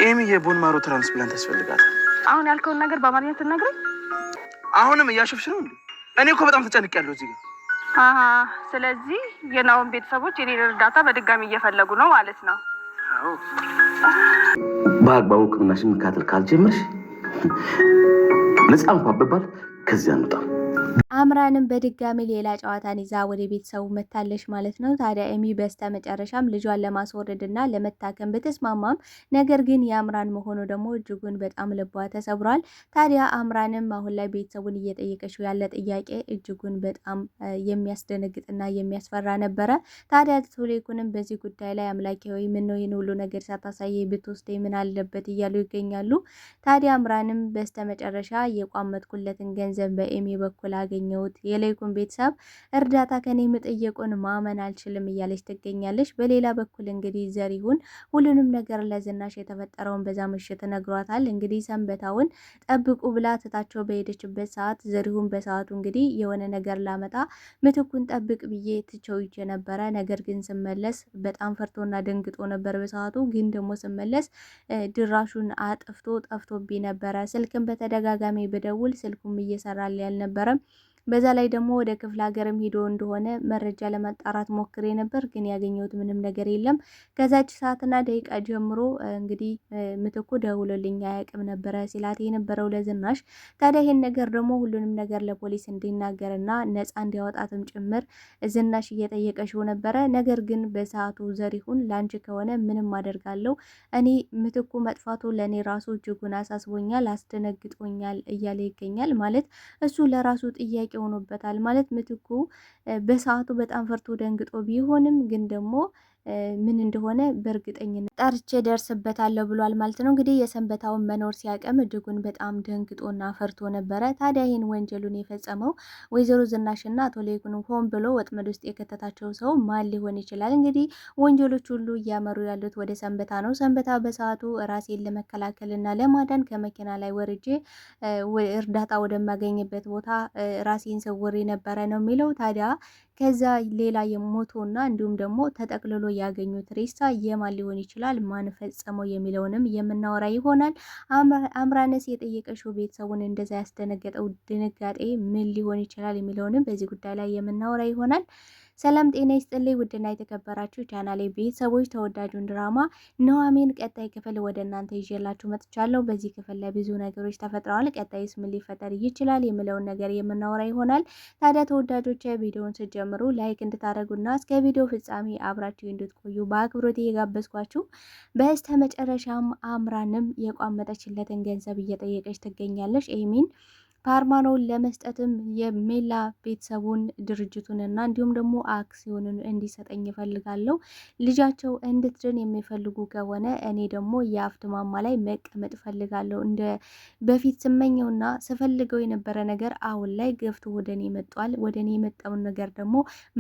ኤሚ የቦን ማሮ ትራንስፕላንት ያስፈልጋታል። አሁን ያልከውን ነገር በአማርኛ ትናገረኝ። አሁንም እያሾፍሽ ነው እንዴ? እኔ እኮ በጣም ተጨንቄያለሁ እዚህ ጋር። ስለዚህ የናውን ቤተሰቦች የኔን እርዳታ በድጋሚ እየፈለጉ ነው ማለት ነው? አዎ። በአግባቡ ሕክምናሽን መከታተል ካልጀመርሽ ነፃ እንኳን ብባል ከዚያ አንወጣም። አምራንም በድጋሚ ሌላ ጨዋታን ይዛ ወደ ቤተሰቡ መታለች ማለት ነው። ታዲያ ኤሚ በስተ መጨረሻም ልጇን ለማስወረድ እና ለመታከም ብትስማማም ነገር ግን የአምራን መሆኑ ደግሞ እጅጉን በጣም ልቧ ተሰብሯል። ታዲያ አምራንም አሁን ላይ ቤተሰቡን እየጠየቀችው ያለ ጥያቄ እጅጉን በጣም የሚያስደነግጥና የሚያስፈራ ነበረ። ታዲያ ቶሌኩንም በዚህ ጉዳይ ላይ አምላኬ ሆይ ምን ነው ይህን ሁሉ ነገር ሳታሳየ ብትወስደኝ ምን አለበት እያሉ ይገኛሉ። ታዲያ አምራንም በስተ መጨረሻ የቋመጥኩለትን ገንዘብ በኤሚ በኩል አገኘ የሌይኩን ቤተሰብ እርዳታ ከኔ መጠየቁን ማመን አልችልም እያለች ትገኛለች። በሌላ በኩል እንግዲህ ዘሪሁን ሁሉንም ነገር ለዝናሽ የተፈጠረውን በዛ ምሽት ነግሯታል። እንግዲህ ሰንበታውን ጠብቁ ብላ ትታቸው በሄደችበት ሰዓት ዘሪሁን በሰዓቱ እንግዲህ የሆነ ነገር ላመጣ ምትኩን ጠብቅ ብዬ ትቸው ይቼ ነበረ። ነገር ግን ስመለስ በጣም ፈርቶና ደንግጦ ነበር። በሰዓቱ ግን ደግሞ ስመለስ ድራሹን አጥፍቶ ጠፍቶብኝ ነበረ። ስልክም በተደጋጋሚ ብደውል ስልኩም እየሰራል ያልነበረም። በዛ ላይ ደግሞ ወደ ክፍለ ሀገርም ሄዶ እንደሆነ መረጃ ለማጣራት ሞክሬ ነበር፣ ግን ያገኘሁት ምንም ነገር የለም። ከዛች ሰዓትና ደቂቃ ጀምሮ እንግዲህ ምትኩ ደውሎልኝ አያውቅም ነበረ ሲላት የነበረው ለዝናሽ። ታዲያ ይሄን ነገር ደግሞ ሁሉንም ነገር ለፖሊስ እንዲናገርና ነፃ እንዲያወጣትም ጭምር ዝናሽ እየጠየቀችው ነበረ። ነገር ግን በሰዓቱ ዘሪሁን ላንቺ ከሆነ ምንም አደርጋለሁ፣ እኔ ምትኩ መጥፋቱ ለእኔ ራሱ እጅጉን አሳስቦኛል፣ አስደነግጦኛል እያለ ይገኛል። ማለት እሱ ለራሱ ጥያቄ ሆኖበታል። ማለት ምትኩ በሰዓቱ በጣም ፈርቶ ደንግጦ ቢሆንም ግን ደግሞ ምን እንደሆነ በእርግጠኝነት ጠርቼ ደርስበታለሁ ብሏል ማለት ነው። እንግዲህ የሰንበታውን መኖር ሲያቀም እጅጉን በጣም ደንግጦና ፈርቶ ነበረ። ታዲያ ይህን ወንጀሉን የፈጸመው ወይዘሮ ዝናሽና አቶ ሌይኩን ሆን ብሎ ወጥመድ ውስጥ የከተታቸው ሰው ማን ሊሆን ይችላል? እንግዲህ ወንጀሎች ሁሉ እያመሩ ያሉት ወደ ሰንበታ ነው። ሰንበታ በሰዓቱ ራሴን ለመከላከልና ለማዳን ከመኪና ላይ ወርጄ እርዳታ ወደማገኝበት ቦታ ራሴን ሰውሬ ነበረ ነው የሚለው። ታዲያ ከዛ ሌላ የሞቶና እንዲሁም ደግሞ ተጠቅልሎ ያገኙት ሬሳ የማን ሊሆን ይችላል? ማን ፈጸመው የሚለውንም የምናወራ ይሆናል። አምራነስ የጠየቀችው ቤተሰቡን እንደዛ ያስደነገጠው ድንጋጤ ምን ሊሆን ይችላል የሚለውንም በዚህ ጉዳይ ላይ የምናወራ ይሆናል። ሰላም ጤና ይስጥልኝ ውድና የተከበራችሁ ቻናሌ ቤተሰቦች፣ ተወዳጁን ድራማ ኑሃሚን ቀጣይ ክፍል ወደ እናንተ ይዤላችሁ መጥቻለሁ። በዚህ ክፍል ላይ ብዙ ነገሮች ተፈጥረዋል። ቀጣይስ ምን ሊፈጠር ይችላል የሚለውን ነገር የምናወራ ይሆናል። ታዲያ ተወዳጆች ቪዲዮውን ስትጀምሩ ላይክ እንድታደርጉና እስከ ቪዲዮ ፍጻሜ አብራችሁ እንድትቆዩ በአክብሮት እየጋበዝኳችሁ፣ በስተ መጨረሻም አምራንም የቋመጠችለትን ገንዘብ እየጠየቀች ትገኛለች ኤሚን ፓርማኖን ለመስጠትም የሜላ ቤተሰቡን ድርጅቱንና እንዲሁም ደግሞ አክሲዮንን እንዲሰጠኝ ይፈልጋለሁ። ልጃቸው እንድትድን የሚፈልጉ ከሆነ እኔ ደግሞ የአፍት ማማ ላይ መቀመጥ ፈልጋለሁ። እንደ በፊት ስመኘውና ስፈልገው የነበረ ነገር አሁን ላይ ገፍቶ ወደ እኔ መጥቷል። ወደ እኔ የመጣውን ነገር ደግሞ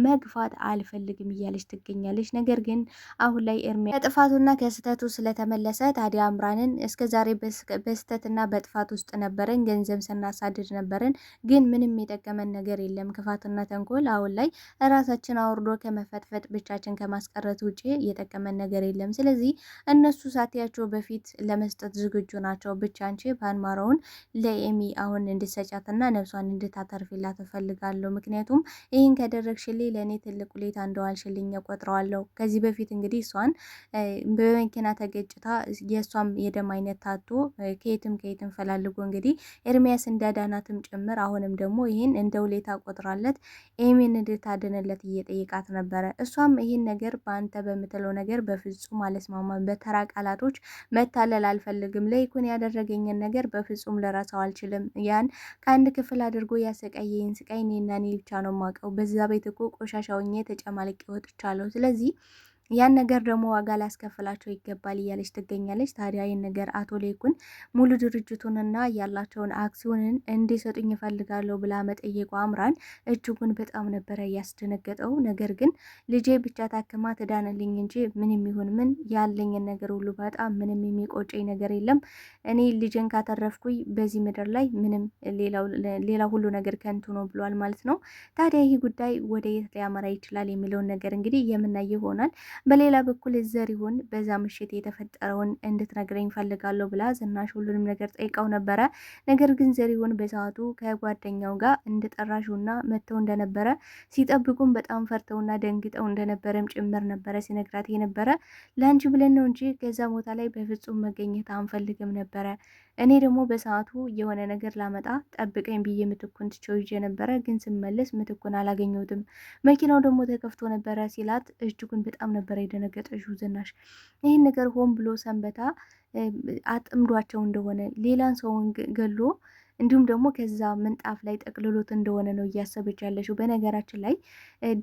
መግፋት አልፈልግም እያለች ትገኛለች። ነገር ግን አሁን ላይ ኤርሚያ ከጥፋቱና ከስህተቱ ስለተመለሰ ታዲያ አምራንን እስከዛሬ በስህተትና በጥፋት ውስጥ ነበረን ገንዘብ ስናሳ ነበርን ግን ምንም የጠቀመን ነገር የለም። ክፋትና ተንኮል አሁን ላይ ራሳችን አውርዶ ከመፈጥፈጥ ብቻችን ከማስቀረት ውጪ የጠቀመን ነገር የለም። ስለዚህ እነሱ ሳትያቸው በፊት ለመስጠት ዝግጁ ናቸው። ብቻ አንቺ ፓርማኖን ለኤሚ አሁን እንድትሰጫትና ነፍሷን እንድታተርፊላት እፈልጋለሁ። ምክንያቱም ይህን ከደረግሽልኝ ለእኔ ትልቅ ውለታ እንደዋልሽልኝ እቆጥረዋለሁ። ከዚህ በፊት እንግዲህ እሷን በመኪና ተገጭታ የእሷም የደም አይነት ታቶ ከየትም ፈላልጎ እንግዲህ ኤርሚያስ እንዳዳ ናትም ጭምር አሁንም ደግሞ ይህን እንደ ውለታ ቆጥራለት ኤሚን እንድታድንለት እየጠየቃት ነበረ። እሷም ይህን ነገር በአንተ በምትለው ነገር በፍጹም አልስማማም፣ በተራ ቃላቶች መታለል አልፈልግም፣ ለይኩን ያደረገኝን ነገር በፍጹም ልረሳው አልችልም። ያን ከአንድ ክፍል አድርጎ ያሰቃየኝ ስቃይ እኔና እኔ ብቻ ነው የማውቀው። በዛ ቤት እኮ ቆሻሻውኜ ተጨማልቄ ወጥቻለሁ። ስለዚህ ያን ነገር ደግሞ ዋጋ ላስከፍላቸው ይገባል እያለች ትገኛለች። ታዲያ ይህን ነገር አቶ ሌይኩን ሙሉ ድርጅቱንና ያላቸውን አክሲዮንን እንዲሰጡኝ ይፈልጋለሁ ብላ መጠየቋ አምራን እጅጉን በጣም ነበረ ያስደነገጠው። ነገር ግን ልጄ ብቻ ታክማ ትዳንልኝ እንጂ ምንም ይሁን ምን ያለኝን ነገር ሁሉ በጣም ምንም የሚቆጨኝ ነገር የለም። እኔ ልጄን ካተረፍኩኝ በዚህ ምድር ላይ ምንም ሌላ ሁሉ ነገር ከንቱ ነው ብሏል ማለት ነው። ታዲያ ይህ ጉዳይ ወደ የት ሊያመራ ይችላል የሚለውን ነገር እንግዲህ የምናየው ይሆናል። በሌላ በኩል ዘሪሁን በዛ ምሽት የተፈጠረውን እንድትነግረኝ ፈልጋለሁ ብላ ዝናሽ ሁሉንም ነገር ጠይቀው ነበረ። ነገር ግን ዘሪሁን በሰዓቱ ከጓደኛው ጋር እንደጠራሹና መጥተው እንደነበረ ሲጠብቁም በጣም ፈርተውና ደንግጠው እንደነበረም ጭምር ነበረ ሲነግራት የነበረ። ለአንቺ ብለን ነው እንጂ ከዛ ቦታ ላይ በፍጹም መገኘት አንፈልግም ነበረ። እኔ ደግሞ በሰዓቱ የሆነ ነገር ላመጣ ጠብቀኝ ብዬ ምትኩን ትቼው ይዤ ነበረ፣ ግን ስመለስ ምትኩን አላገኘሁትም። መኪናው ደግሞ ተከፍቶ ነበረ ሲላት እጅጉን በጣም ነበረ የደነገጠችው ዝናሽ። ይህን ነገር ሆን ብሎ ሰንበታ አጥምዷቸው እንደሆነ ሌላን ሰውን ገሎ እንዲሁም ደግሞ ከዛ ምንጣፍ ላይ ጠቅልሎት እንደሆነ ነው እያሰበች ያለችው። በነገራችን ላይ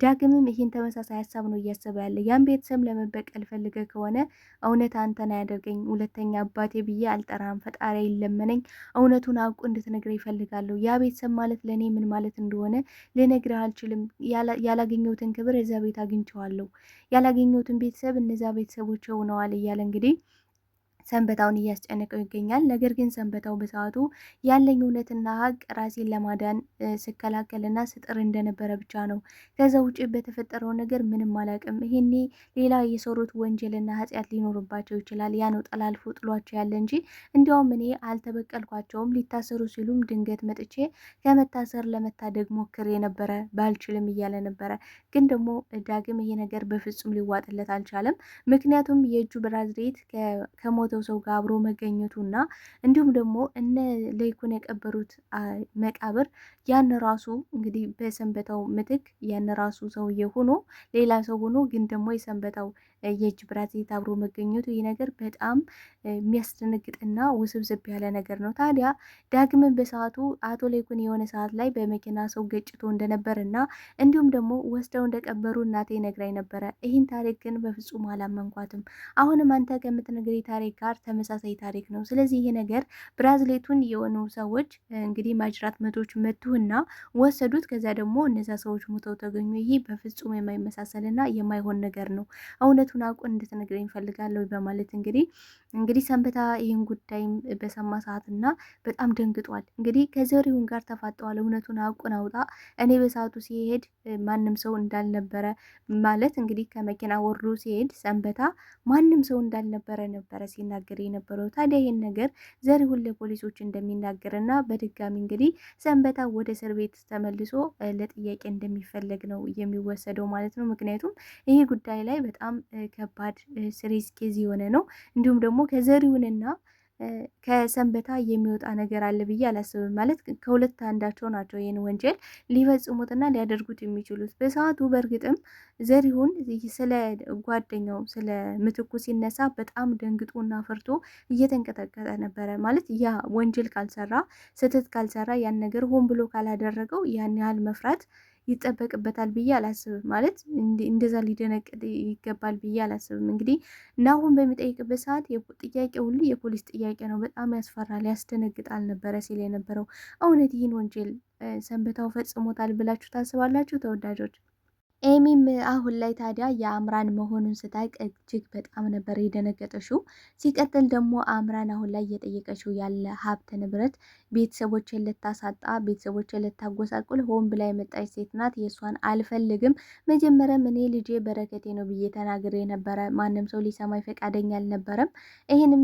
ዳግምም ይህን ተመሳሳይ ሀሳብ ነው እያሰበ ያለ። ያን ቤተሰብ ለመበቀል ፈልገ ከሆነ እውነት አንተን አያደርገኝ፣ ሁለተኛ አባቴ ብዬ አልጠራም፣ ፈጣሪ ይለመነኝ፣ እውነቱን አውቁ እንድትነግረ ይፈልጋለሁ። ያ ቤተሰብ ማለት ለእኔ ምን ማለት እንደሆነ ልነግርህ አልችልም። ያላገኘሁትን ክብር እዛ ቤት አግኝቼዋለሁ። ያላገኘሁትን ቤተሰብ እነዛ ቤተሰቦች ሆነዋል እያለ እንግዲህ ሰንበታውን እያስጨነቀው ይገኛል። ነገር ግን ሰንበታው በሰዓቱ ያለኝ እውነትና ሀቅ ራሴን ለማዳን ስከላከልና ስጥር እንደነበረ ብቻ ነው። ከዛ ውጭ በተፈጠረው ነገር ምንም አላውቅም። ይሄኔ ሌላ የሰሩት ወንጀልና ኃጢአት ሊኖርባቸው ይችላል። ያ ነው ጠላልፎ ጥሏቸው ያለ እንጂ እንዲያውም እኔ አልተበቀልኳቸውም። ሊታሰሩ ሲሉም ድንገት መጥቼ ከመታሰር ለመታደግ ሞክሬ ነበረ ባልችልም እያለ ነበረ። ግን ደግሞ ዳግም ይሄ ነገር በፍጹም ሊዋጥለት አልቻለም። ምክንያቱም የእጁ ብራዝሌት ከሞተው ሰው ጋር አብሮ መገኘቱና እንዲሁም ደግሞ እነ ለይኩን የቀበሩት መቃብር ያን ራሱ እንግዲህ በሰንበታው ምትክ ያን ራሱ ሰውዬ ሆኖ ሌላ ሰው ሆኖ ግን ደግሞ የሰንበታው የእጅ ብራዝሌት አብሮ መገኘቱ ይህ ነገር በጣም የሚያስደነግጥና ውስብስብ ያለ ነገር ነው። ታዲያ ዳግምን በሰዓቱ አቶ ለይኩን የሆነ ሰዓት ላይ በመኪና ሰው ገጭቶ እንደነበርና እንዲሁም ደግሞ ወስደው እንደቀበሩ እናቴ ነግራኝ ነበረ። ይህን ታሪክ ግን በፍጹም አላመንኳትም። አሁንም አንተ ከምትነግረኝ ታሪክ ጋር ተመሳሳይ ታሪክ ነው። ስለዚህ ይሄ ነገር ብራዝሌቱን የሆኑ ሰዎች እንግዲህ ማጅራት መቶች መቱህና ወሰዱት። ከዛ ደግሞ እነዛ ሰዎች ሞተው ተገኙ። ይሄ በፍጹም የማይመሳሰልና የማይሆን ነገር ነው። እውነቱን አውቆ እንድትነግረኝ እፈልጋለሁ በማለት እንግዲህ ሰንበታ ይህን ጉዳይም በሰማ ሰዓትና በጣም ደንግጧል። እንግዲህ ከዘሪሁን ጋር ተፋጠዋል። እውነቱን አውቁን አውጣ፣ እኔ በሰዓቱ ሲሄድ ማንም ሰው እንዳልነበረ ማለት እንግዲህ ከመኪና ወርዶ ሲሄድ ሰንበታ ማንም ሰው እንዳልነበረ ነበረ ሲናገር የነበረው። ታዲያ ይህን ነገር ዘሪሁን ለፖሊሶች እንደሚናገርና በድጋሚ እንግዲህ ሰንበታ ወደ እስር ቤት ተመልሶ ለጥያቄ እንደሚፈለግ ነው የሚወሰደው ማለት ነው። ምክንያቱም ይህ ጉዳይ ላይ በጣም ከባድ ሲሪየስ ኬዝ የሆነ ነው። እንዲሁም ደግሞ ከዘሪሁንና ከሰንበታ የሚወጣ ነገር አለ ብዬ አላስብም። ማለት ከሁለት አንዳቸው ናቸው ይህን ወንጀል ሊፈጽሙትና ሊያደርጉት የሚችሉት። በሰዓቱ በእርግጥም ዘሪሁን ስለ ጓደኛው ስለ ምትኩ ሲነሳ በጣም ደንግጦና ፈርቶ እየተንቀጠቀጠ ነበረ። ማለት ያ ወንጀል ካልሰራ ስህተት ካልሰራ ያን ነገር ሆን ብሎ ካላደረገው ያን ያህል መፍራት ይጠበቅበታል ብዬ አላስብም። ማለት እንደዛ ሊደነቅጥ ይገባል ብዬ አላስብም። እንግዲህ ናሁን በሚጠይቅበት ሰዓት ጥያቄ ሁሉ የፖሊስ ጥያቄ ነው። በጣም ያስፈራል፣ ያስደነግጣል ነበረ ሲል የነበረው። እውነት ይህን ወንጀል ሰንበታው ፈጽሞታል ብላችሁ ታስባላችሁ ተወዳጆች? ኤሚም አሁን ላይ ታዲያ የአምራን መሆኑን ስታውቅ እጅግ በጣም ነበር የደነገጠችው። ሲቀጥል ደግሞ አምራን አሁን ላይ እየጠየቀችው ያለ ሀብት ንብረት ቤተሰቦችን ልታሳጣ፣ ቤተሰቦችን ልታጎሳቁል ሆን ብላ የመጣች ሴት ናት። የእሷን አልፈልግም። መጀመሪያም እኔ ልጄ በረከቴ ነው ብዬ ተናግሬ ነበረ። ማንም ሰው ሊሰማኝ ፈቃደኛ አልነበረም። ይህንም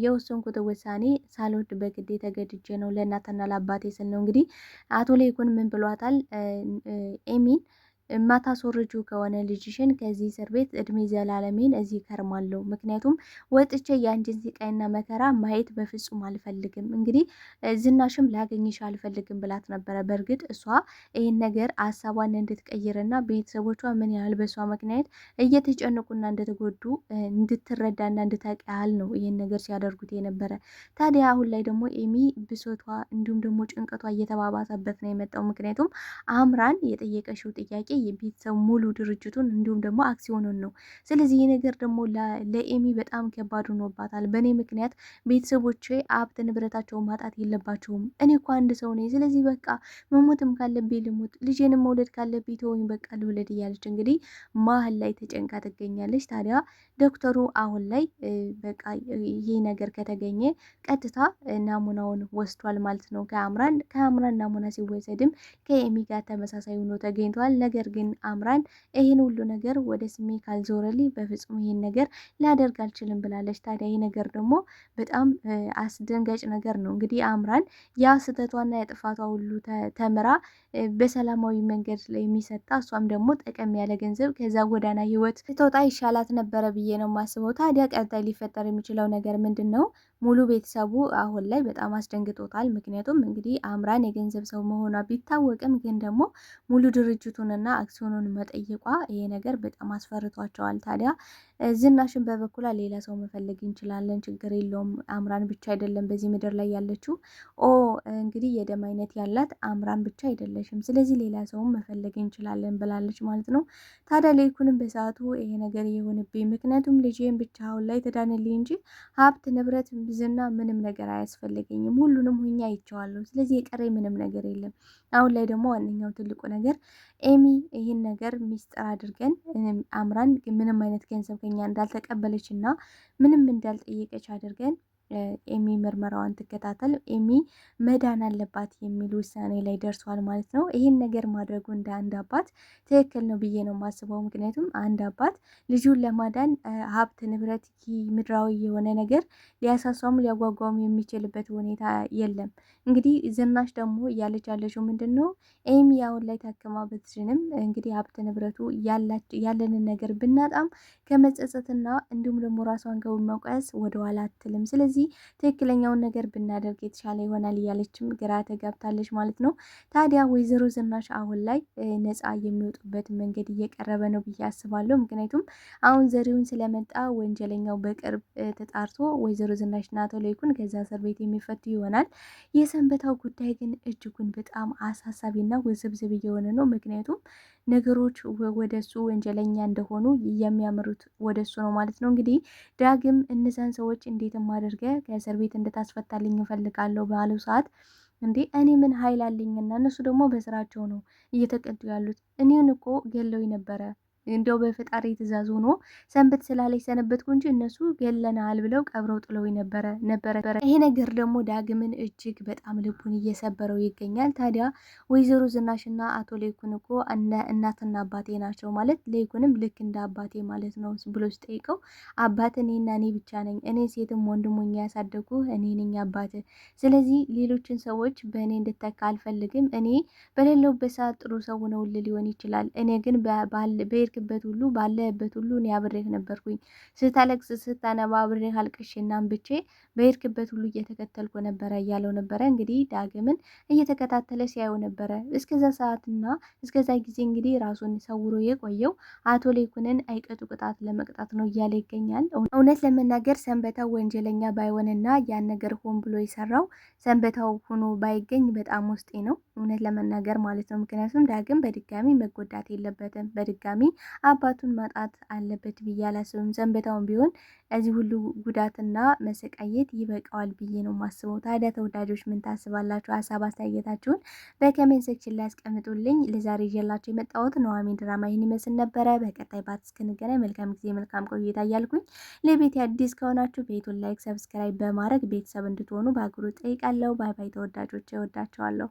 የወሰንኩት ውሳኔ ሳልወድ በግዴ ተገድጄ ነው፣ ለእናትና ለአባቴ ስል ነው። እንግዲህ አቶ ለይኩን ምን ብሏታል ኤሚን? ማታስወርጁ ከሆነ ልጅሽን ከዚህ እስር ቤት እድሜ ዘላለሜን እዚህ ከርማለሁ። ምክንያቱም ወጥቼ የአንቺን ስቃይና መከራ ማየት በፍጹም አልፈልግም። እንግዲህ ዝናሽም ላገኝሽ አልፈልግም ብላት ነበረ። በእርግጥ እሷ ይህን ነገር ሀሳቧን እንድትቀይርና ቤተሰቦቿ ምን ያህል በእሷ ምክንያት እየተጨነቁና እንደተጎዱ እንድትረዳና እንድታውቅ ያህል ነው ይህን ነገር ሲያደርጉት የነበረ። ታዲያ አሁን ላይ ደግሞ ኤሚ ብሶቷ እንዲሁም ደግሞ ጭንቀቷ እየተባባሰበት ነው የመጣው። ምክንያቱም አምራን የጠየቀችው ጥያቄ የቤተሰብ ሙሉ ድርጅቱን እንዲሁም ደግሞ አክሲዮኑን ነው። ስለዚህ ይህ ነገር ደግሞ ለኤሚ በጣም ከባድ ሆኖባታል። በእኔ ምክንያት ቤተሰቦቼ ሀብት ንብረታቸውን ማጣት የለባቸውም። እኔ እኮ አንድ ሰው ነኝ። ስለዚህ በቃ መሞትም ካለብኝ ልሙት፣ ልጄንም መውለድ ካለብኝ ተወኝ፣ በቃ ልውለድ እያለች እንግዲህ መሀል ላይ ተጨንቃ ትገኛለች። ታዲያ ዶክተሩ አሁን ላይ በቃ ይህ ነገር ከተገኘ ቀጥታ ናሙናውን ወስዷል ማለት ነው ከአምራን ናሙና ሲወሰድም ከኤሚ ጋር ተመሳሳይ ሆኖ ተገኝቷል። ነገር ነገር ግን አምራን ይህን ሁሉ ነገር ወደ ስሜ ካልዞረልኝ በፍጹም ይህን ነገር ላደርግ አልችልም ብላለች። ታዲያ ይህ ነገር ደግሞ በጣም አስደንጋጭ ነገር ነው። እንግዲህ አምራን ያ ስህተቷና የጥፋቷ ሁሉ ተምራ በሰላማዊ መንገድ ላይ የሚሰጣ እሷም ደግሞ ጠቀም ያለ ገንዘብ ከዛ ጎዳና ህይወት ስትወጣ ይሻላት ነበረ ብዬ ነው የማስበው። ታዲያ ቀጣይ ሊፈጠር የሚችለው ነገር ምንድን ነው? ሙሉ ቤተሰቡ አሁን ላይ በጣም አስደንግጦታል። ምክንያቱም እንግዲህ አምራን የገንዘብ ሰው መሆኗ ቢታወቅም ግን ደግሞ ሙሉ ድርጅቱንና አክሲዮኑን መጠየቋ ይሄ ነገር በጣም አስፈርቷቸዋል። ታዲያ ዝናሽን በበኩሏ ሌላ ሰው መፈለግ እንችላለን፣ ችግር የለውም አምራን ብቻ አይደለም በዚህ ምድር ላይ ያለችው እንግዲህ የደም አይነት ያላት አምራን ብቻ አይደለሽም፣ ስለዚህ ሌላ ሰውም መፈለግ እንችላለን ብላለች ማለት ነው። ታዲያ ለይኩንም በሰዓቱ ይሄ ነገር የሆነብኝ ምክንያቱም ልጄን ብቻ አሁን ላይ ተዳንልኝ እንጂ ሀብት ንብረት ዝና ምንም ነገር አያስፈልገኝም፣ ሁሉንም ሁኛ አይቼዋለሁ፣ ስለዚህ የቀረኝ ምንም ነገር የለም። አሁን ላይ ደግሞ ዋነኛው ትልቁ ነገር ኤሚ ይህን ነገር ሚስጥር አድርገን አምራን ምንም አይነት ገንዘብ ከኛ እንዳልተቀበለች እና ምንም እንዳልጠየቀች አድርገን ኤሚ ምርመራዋን ትከታተል፣ ኤሚ መዳን አለባት የሚል ውሳኔ ላይ ደርሷል ማለት ነው። ይህን ነገር ማድረጉ እንደ አንድ አባት ትክክል ነው ብዬ ነው የማስበው። ምክንያቱም አንድ አባት ልጁን ለማዳን ሀብት ንብረት፣ ምድራዊ የሆነ ነገር ሊያሳሷም ሊያጓጓም የሚችልበት ሁኔታ የለም። እንግዲህ ዝናሽ ደግሞ እያለች ያለችው ምንድን ነው? ኤሚ አሁን ላይ ታክማ ብትድንም እንግዲህ ሀብት ንብረቱ ያለንን ነገር ብናጣም ከመጸጸትና እንዲሁም ደግሞ ራሷን ከመውቀስ ወደኋላ አትልም። ስለዚህ ትክክለኛውን ነገር ብናደርግ የተሻለ ይሆናል እያለችም ግራ ተጋብታለች ማለት ነው። ታዲያ ወይዘሮ ዝናሽ አሁን ላይ ነፃ የሚወጡበት መንገድ እየቀረበ ነው ብዬ አስባለሁ። ምክንያቱም አሁን ዘሪሁን ስለመጣ ወንጀለኛው በቅርብ ተጣርቶ ወይዘሮ ዝናሽና አቶ ለይኩን ከዛ እስር ቤት የሚፈቱ ይሆናል። የሰንበታው ጉዳይ ግን እጅጉን በጣም አሳሳቢና ውዝብዝብ እየሆነ ነው። ምክንያቱም ነገሮች ወደሱ ወንጀለኛ እንደሆኑ የሚያምሩት ወደሱ ነው ማለት ነው። እንግዲህ ዳግም እነዛን ሰዎች እንዴትም አድርገ ከእስር ቤት እንድታስፈታልኝ እፈልጋለሁ ባለው ሰዓት እንዴ እኔ ምን ኃይል አለኝና እነሱ ደግሞ በስራቸው ነው እየተቀጡ ያሉት። እኔን እኮ ገለው ነበረ እንደው በፈጣሪ ትእዛዝ ሆኖ ሰንበት ስላለች ሰነበትኩ እንጂ እነሱ ገለናል ብለው ቀብረው ጥለው ነበረ። ይሄ ነገር ደግሞ ዳግምን እጅግ በጣም ልቡን እየሰበረው ይገኛል። ታዲያ ወይዘሮ ዝናሽና አቶ ለይኩን እኮ እናትና አባቴ ናቸው ማለት ለይኩንም ልክ እንደ አባቴ ማለት ነው ብሎ ሲጠይቀው አባት እኔና እኔ ብቻ ነኝ፣ እኔ ሴትም ወንድሞኛ ያሳደጉ እኔ ነኝ አባት። ስለዚህ ሌሎችን ሰዎች በእኔ እንድተካ አልፈልግም። እኔ በሌለውበት ሰዓት ጥሩ ሰው ነው ሊሆን ይችላል። እኔ ግን በሄድክበት ሁሉ ባለህበት ሁሉ እኔ አብሬህ ነበርኩኝ። ስታለቅስ ስታነባ አብሬህ አልቅሼና አንብቼ በሄድክበት ሁሉ እየተከተልኩ ነበረ እያለው ነበረ። እንግዲህ ዳግምን እየተከታተለ ሲያየው ነበረ። እስከዛ ሰዓትና እስከዛ ጊዜ እንግዲህ ራሱን ሰውሮ የቆየው አቶ ለይኩንን አይቀጡ ቅጣት ለመቅጣት ነው እያለ ይገኛል። እውነት ለመናገር ሰንበታው ወንጀለኛ ባይሆንና ያን ነገር ሆን ብሎ የሰራው ሰንበታው ሆኖ ባይገኝ በጣም ውስጤ ነው እውነት ለመናገር ማለት ነው። ምክንያቱም ዳግም በድጋሚ መጎዳት የለበትም፣ በድጋሚ አባቱን ማጣት አለበት ብዬ አላስብም። ሰንበታውን ቢሆን እዚህ ሁሉ ጉዳትና መሰቃየት ይበቃዋል ብዬ ነው ማስበው። ታዲያ ተወዳጆች ምን ታስባላችሁ? ሀሳብ አስተያየታችሁን በኮሜንት ሴክሽን ላይ አስቀምጡልኝ። ለዛሬ ይዤላችሁ የመጣሁት ኑሐሚን ድራማ ይህን ይመስል ነበረ። በቀጣይ ባት እስክንገናኝ መልካም ጊዜ መልካም ቆይታ እያልኩኝ ለቤት አዲስ ከሆናችሁ ቤቱን ላይክ፣ ሰብስክራይብ በማድረግ ቤተሰብ እንድትሆኑ በአክብሮት ጠይቃለሁ። ባይ ባይ ተወዳጆች፣ እወዳችኋለሁ።